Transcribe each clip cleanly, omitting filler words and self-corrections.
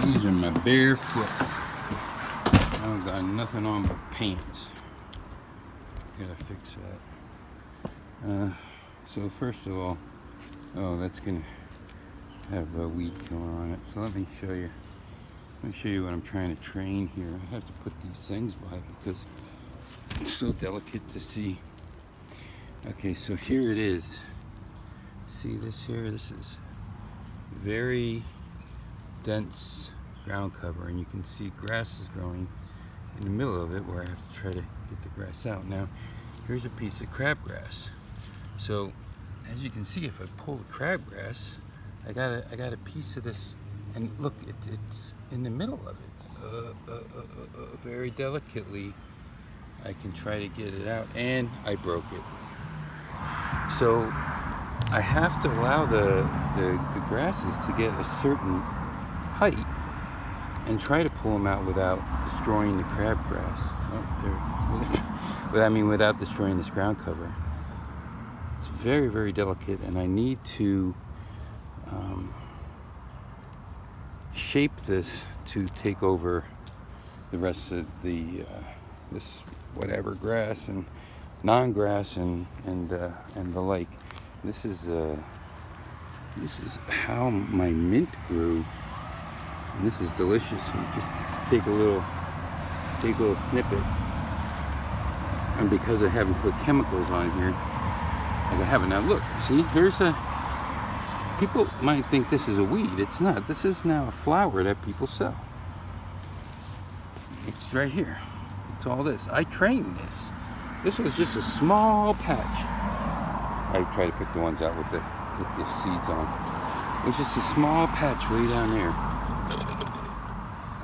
These are my bare foot. I've got nothing on but pants. Gotta fix that. So first of all, oh, that's gonna have a weed killer on it. So let me show you. Let me show you what I'm trying to train here. I have to put these things by because it's so delicate to see. Okay, so here it is. See this here? This is very dense ground cover, and you can see grass is growing in the middle of it where I have to try to get the grass out. Now, here's a piece of crabgrass. So, as you can see, if I pull the crabgrass, I got a piece of this, and look, it's in the middle of it. Very delicately, I can try to get it out, and I broke it. So I have to allow the grasses to get a certain height and try to pull them out without destroying the crabgrass. Without destroying this ground cover. It's very, very delicate, and I need to shape this to take over the rest of the this whatever grass and non-grass and the like. This is how my mint grew, and this is delicious. You just take a little snippet, and because I haven't put chemicals on here, like I haven't. Now look, see, here's a. People might think this is a weed. It's not. This is now a flower that people sell. It's right here. It's all this. I trained this. This was just a small patch. I try to pick the ones out with the seeds on. It was just a small patch way down there,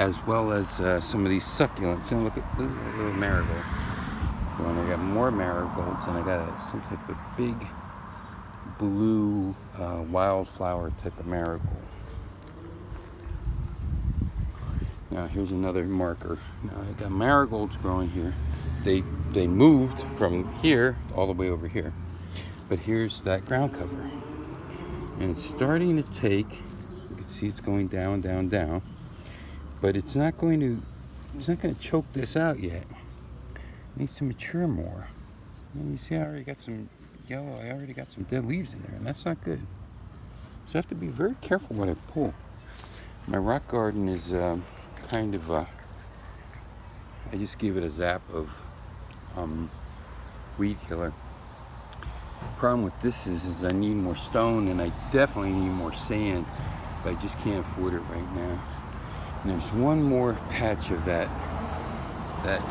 as well as some of these succulents. And look at the little marigold. And I got more marigolds, and I got some type of big blue wildflower type of marigold. Now here's another marker. Now I got marigolds growing here. They moved from here all the way over here. But here's that ground cover. And it's starting to take, you can see it's going down, down, down. But it's not going to choke this out yet. It needs to mature more. And you see I already got some yellow, I already got some dead leaves in there, and that's not good. So I have to be very careful what I pull. My rock garden is kind of, I just gave it a zap of weed killer. The problem with this is I need more stone, and I definitely need more sand, but I just can't afford it right now. And there's one more patch of that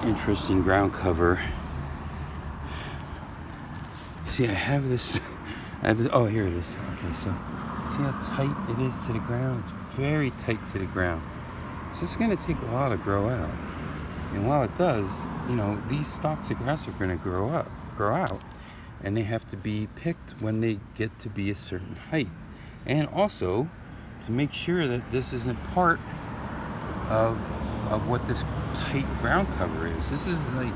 interesting ground cover. See, I have this, oh, here it is. Okay, so see how tight it is to the ground? It's very tight to the ground. So it's going to take a while to grow out. And while it does, you know, these stalks of grass are going to grow out. And they have to be picked when they get to be a certain height. And also, to make sure that this isn't part of what this tight ground cover is. This is like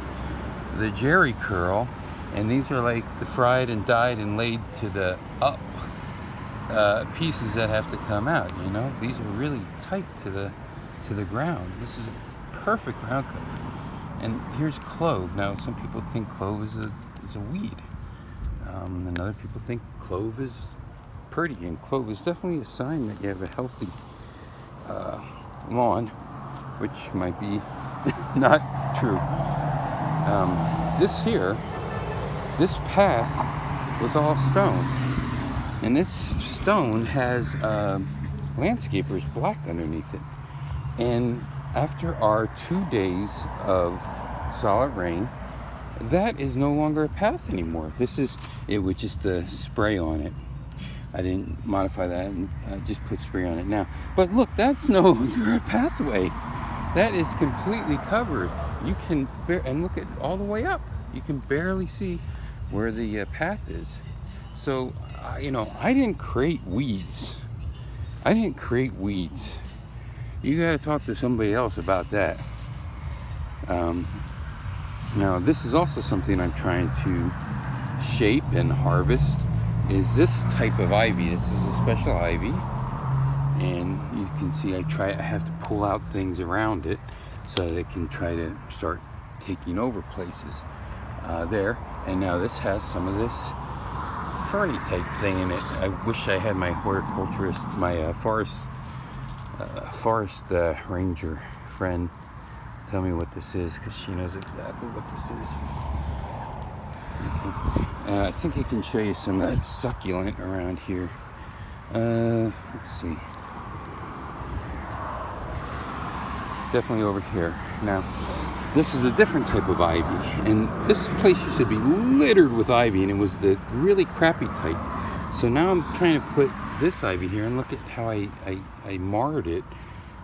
the Jerry curl. And these are like the fried and dyed and laid to the up pieces that have to come out. You know, these are really tight to the ground. This is a perfect ground cover. And here's clove. Now, some people think clove is a weed, and other people think clove is pretty. And clove is definitely a sign that you have a healthy lawn, which might be not true. This path was all stone, and this stone has landscaper's black underneath it. And after our 2 days of solid rain, that is no longer a path anymore. This is it with just the spray on it. I didn't modify that, and I just put spray on it now. But look, that's no longer a pathway. That is completely covered. You can and look at all the way up. You can barely see where the path is. So, you know, I didn't create weeds. You gotta talk to somebody else about that. Now, this is also something I'm trying to shape and harvest, is this type of ivy. This is a special ivy, and you can see I have to pull out things around it so that it can try to start taking over places there. And now this has some of this ferny type thing in it. I wish I had my horticulturist, my forest ranger friend tell me what this is, because she knows exactly what this is. Okay. I think I can show you some of that succulent around here. Let's see. Definitely over here. Now, this is a different type of ivy, and this place used to be littered with ivy, and it was the really crappy type. So now I'm trying to put this ivy here, and look at how I marred it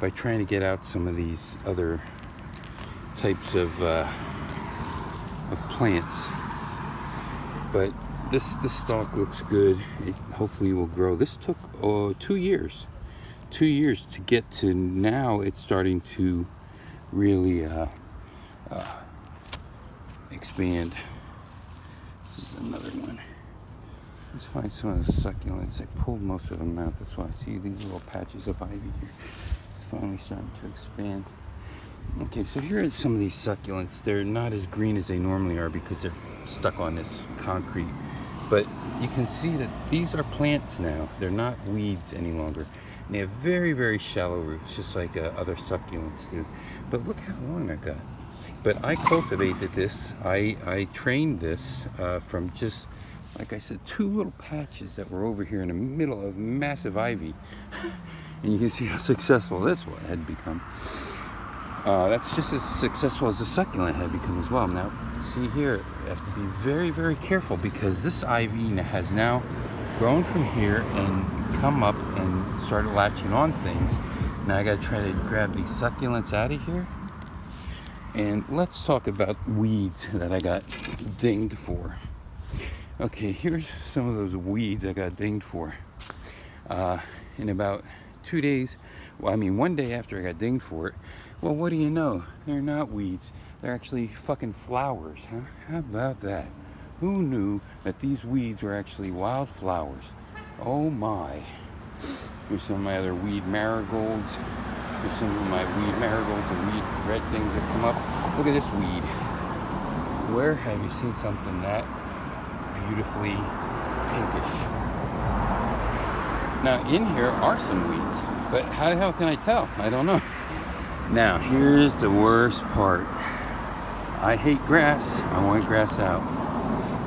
by trying to get out some of these other types of plants. But this stalk looks good. It hopefully will grow. This took 2 years. 2 years to get to now. It's starting to really expand. This is another one. Let's find some of the succulents. I pulled most of them out. That's why I see these little patches of ivy here. It's finally starting to expand. Okay, so here are some of these succulents. They're not as green as they normally are because they're stuck on this concrete. But you can see that these are plants now. They're not weeds any longer. And they have very, very shallow roots, just like other succulents do. But look how long I got. But I cultivated this. I trained this from just, like I said, 2 little patches that were over here in the middle of massive ivy. And you can see how successful this one had become. That's just as successful as the succulent had become as well. Now, see here, you have to be very, very careful because this ivy has now grown from here and come up and started latching on things. Now I gotta try to grab these succulents out of here. And let's talk about weeds that I got dinged for. Okay, here's some of those weeds I got dinged for. In about 2 days, well, I mean 1 day after I got dinged for it, well, what do you know? They're not weeds. They're actually fucking flowers, huh? How about that? Who knew that these weeds were actually wildflowers? Oh my. Here's some of my other weed marigolds. Here's some of my weed marigolds and weed red things that come up. Look at this weed. Where have you seen something that beautifully pinkish? Now in here are some weeds, but how the hell can I tell? I don't know. Now here's the worst part. I hate grass. I want grass out.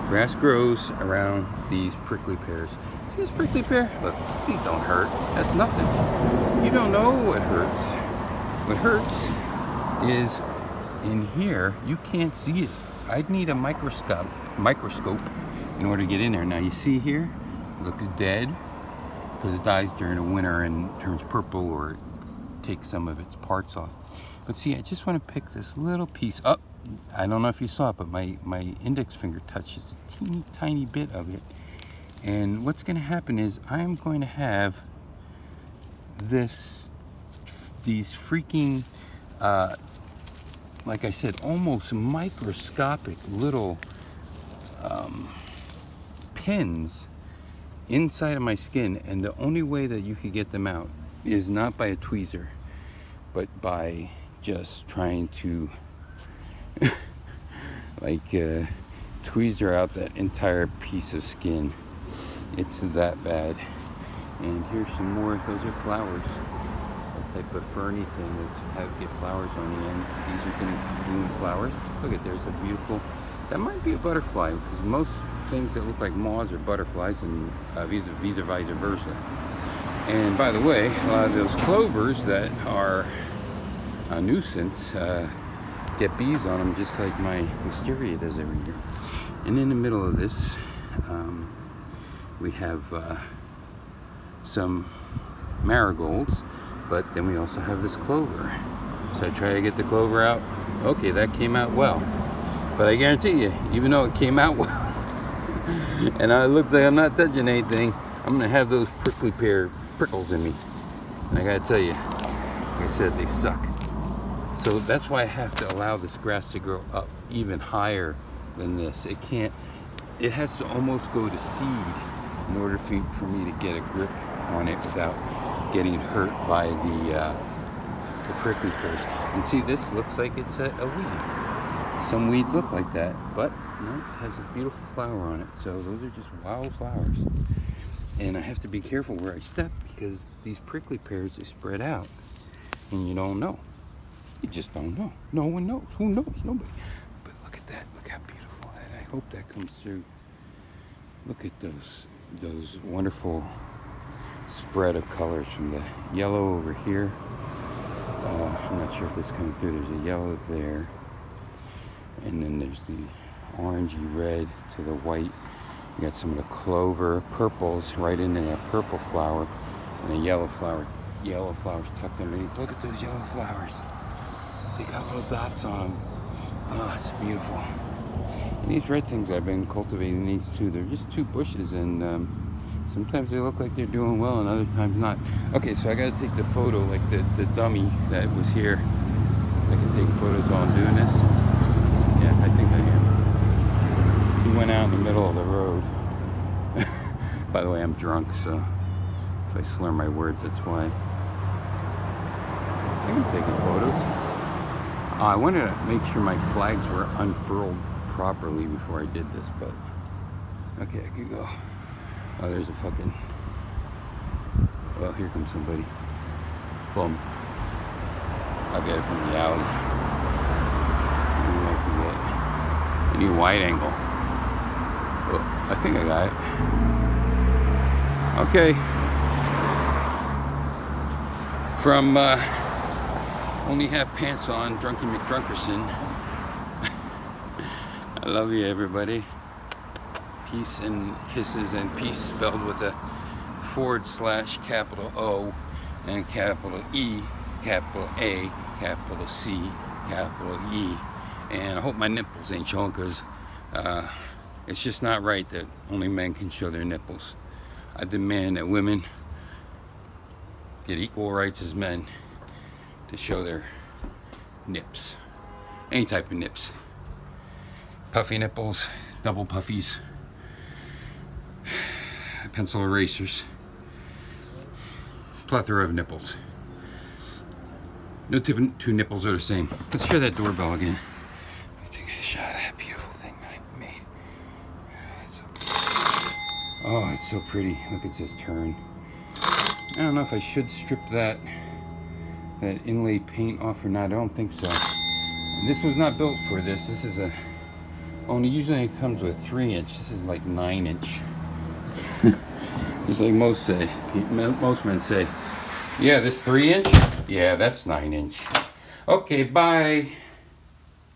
Grass grows around these prickly pears. See this prickly pear? Look, these don't hurt. That's nothing. You don't know what hurts. What hurts is in here. You can't see it. I'd need a microscope in order to get in there. Now you see here, it looks dead because it dies during the winter and turns purple or takes some of its parts off. But see, I just want to pick this little piece up. I don't know if you saw it, but my index finger touches a teeny tiny bit of it. And what's going to happen is I'm going to have these freaking, like I said, almost microscopic little pins inside of my skin, and the only way that you could get them out is not by a tweezer, but by just trying to like tweezer out that entire piece of skin. It's that bad. And here's some more. Those are flowers, a type of ferny thing that get flowers on the end. These are going to bloom flowers. Look at, there's a beautiful, that might be a butterfly, because most things that look like moths are butterflies, and vice versa. And by the way, a lot of those clovers that are a nuisance get bees on them, just like my wisteria does every year. And in the middle of this, we have some marigolds, but then we also have this clover. So I try to get the clover out. Okay, that came out well. But I guarantee you, even though it came out well, and it looks like I'm not touching anything, I'm gonna have those prickly pear prickles in me. And I gotta tell you, like I said, they suck. So that's why I have to allow this grass to grow up even higher than this. It can't, it has to almost go to seed in order for me to get a grip on it without getting hurt by the prickly pears. And see, this looks like it's a weed. Some weeds look like that, but no, it has a beautiful flower on it. So those are just wild flowers. And I have to be careful where I step because these prickly pears, they spread out. And you don't know. You just don't know. No one knows. Who knows? Nobody. But look at that. Look how beautiful that. I hope that comes through. Look at those wonderful spread of colors from the yellow over here. I'm not sure if this coming through. There's a yellow there. And then there's the orangey red to the white. You got some of the clover purples right in there, purple flower, and a yellow flower. Yellow flowers tucked underneath. Look at those yellow flowers. They got little dots on them. Oh, it's beautiful. And these red things I've been cultivating, these two, they're just two bushes, and sometimes they look like they're doing well and other times not. Okay, so I gotta take the photo like the dummy that was here. I can take photos while I'm doing this. Yeah, I think I am. He went out in the middle of the road. By the way, I'm drunk, so if I slur my words, that's why. I'm taking photos. I wanted to make sure my flags were unfurled properly before I did this, but okay, I could go. Oh, there's a fucking. Well, here comes somebody. Boom. I'll get it from the alley. Maybe I can get any wide angle. Oh, I think I got it. Okay. From only have pants on, Drunky McDrunkerson. I love you, everybody. Peace and kisses, and peace spelled with a / capital O and capital E, capital A, capital C, capital E. And I hope my nipples ain't showing, because it's just not right that only men can show their nipples. I demand that women get equal rights as men to show their nips. Any type of nips. Puffy nipples, double puffies, pencil erasers, plethora of nipples. No two nipples are the same. Let's hear that doorbell again. Let me take a shot of that beautiful thing that I made. Oh, it's so pretty. Look, it says turn. I don't know if I should strip that inlay paint off or not. I don't think so. And this was not built for this. This is a only usually it comes with 3-inch. This is like 9-inch. Just like most men say. Yeah, this 3-inch? Yeah, that's 9-inch. Okay, bye.